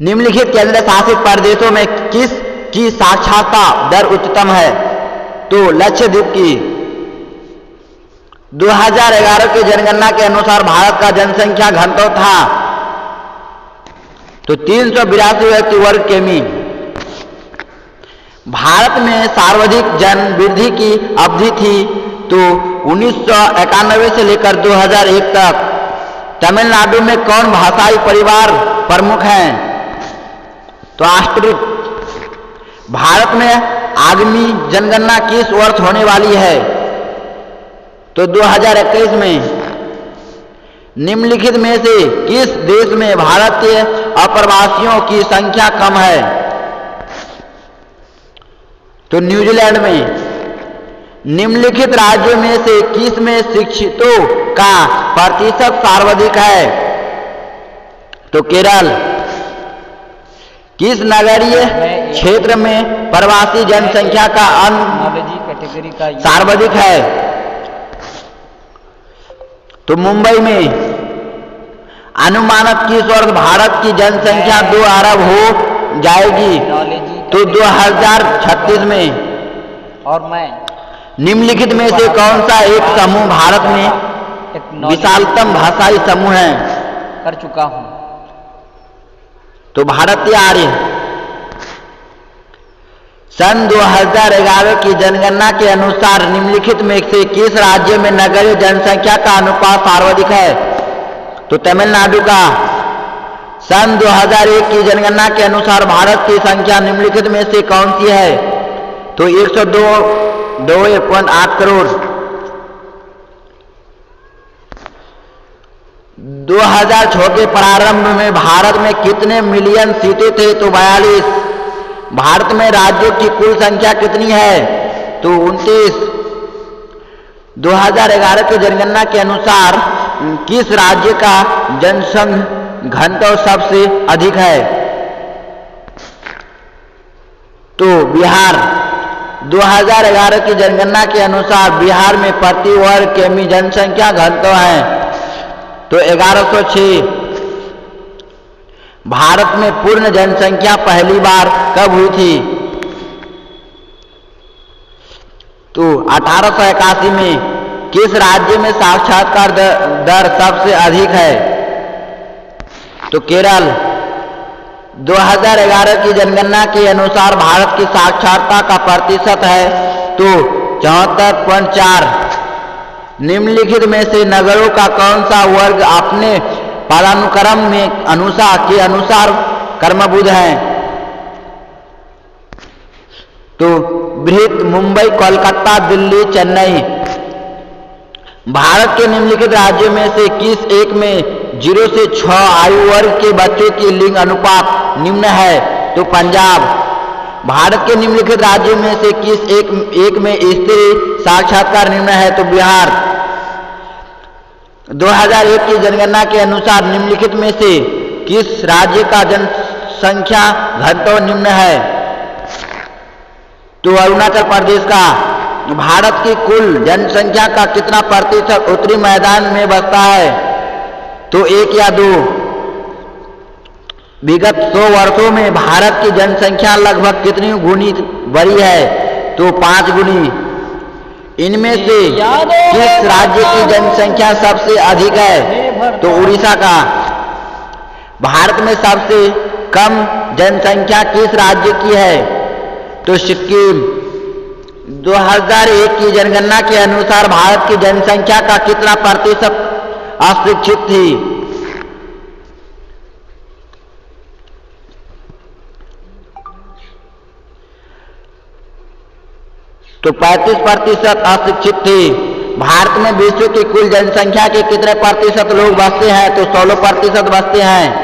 निम्नलिखित केंद्र शासित प्रदेशों में किस की साक्षरता दर उच्चतम है? तो लक्षद्वीप की। 2011 की जनगणना के अनुसार भारत का जनसंख्या घनत्व था तो 382 व्यक्ति वर्ग किमी। भारत में सर्वाधिक जन वृद्धि की अवधि थी तो 1991 से लेकर 2001 तक। तमिलनाडु में कौन भाषाई परिवार प्रमुख हैं? तो ऑस्ट्रिच। भारत में आगामी जनगणना किस वर्ष होने वाली है? तो 2021 में। निम्नलिखित में से किस देश में भारतीय अप्रवासियों की संख्या कम है? तो न्यूजीलैंड में। निम्नलिखित राज्यों में से किस में शिक्षितों का प्रतिशत सर्वाधिक है? तो केरल। किस नगरीय क्षेत्र में प्रवासी जनसंख्या का सर्वाधिक है? तो मुंबई में। अनुमानित किस वर्ष भारत की जनसंख्या 2 अरब हो जाएगी? तो 2036 में। और मैं निम्नलिखित में से कौन सा एक समूह भारत में विशालतम भाषाई समूह है? कर चुका हूं। तो भारतीय आर्य। सन 2011 की जनगणना के अनुसार निम्नलिखित में से किस राज्य में नगरीय जनसंख्या का अनुपात सर्वाधिक है? तो तमिलनाडु का। सन 2001 की जनगणना के अनुसार भारत की संख्या निम्नलिखित में से कौन सी है? तो 102.8 करोड़। 2006 के प्रारंभ में भारत में कितने मिलियन सीटें थे? तो 42। भारत में राज्यों की कुल संख्या कितनी है? तो 29। 2011 की जनगणना के अनुसार किस राज्य का जनसंख्या घनत्व सबसे अधिक है? तो बिहार। 2011 की जनगणना के अनुसार बिहार में प्रति वर्ग किमी जनसंख्या घनत्व है तो 1106। भारत में पूर्ण जनसंख्या पहली बार कब हुई थी? तो 1881 में। किस राज्य में साक्षरता दर सबसे अधिक है? तो केरल। 2011 की जनगणना के अनुसार भारत की साक्षरता का प्रतिशत है तो 74.4। निम्नलिखित में से नगरों का कौन सा वर्ग अपने पदानुक्रम में अनुसार क्रमबद्ध है? तो बृहत, मुंबई, कोलकाता, दिल्ली, चेन्नई। भारत के निम्नलिखित राज्यों में से किस एक में 0 से 6 आयु वर्ग के बच्चों की लिंग अनुपात निम्न है? तो पंजाब। भारत के निम्नलिखित राज्यों में से किस एक में स्त्री साक्षरता निम्न है? तो बिहार। 2001 की जनगणना के अनुसार निम्नलिखित में से किस राज्य का जनसंख्या घनत्व निम्न है? तो अरुणाचल प्रदेश का। भारत की कुल जनसंख्या का कितना प्रतिशत उत्तरी मैदान में बसता है? तो 1 या 2। विगत 100 वर्षों में भारत की जनसंख्या लगभग कितनी गुनी बढ़ी है? तो 5 गुनी। इनमें से किस राज्य की जनसंख्या सबसे अधिक है? तो उड़ीसा का। भारत में सबसे कम जनसंख्या किस राज्य की है? तो सिक्किम। 2001 की जनगणना के अनुसार भारत की जनसंख्या का कितना प्रतिशत अशिक्षित थी? तो 35% अशिक्षित थी। भारत में विश्व की कुल जनसंख्या के कितने प्रतिशत लोग बसते हैं? तो 16% बसते हैं।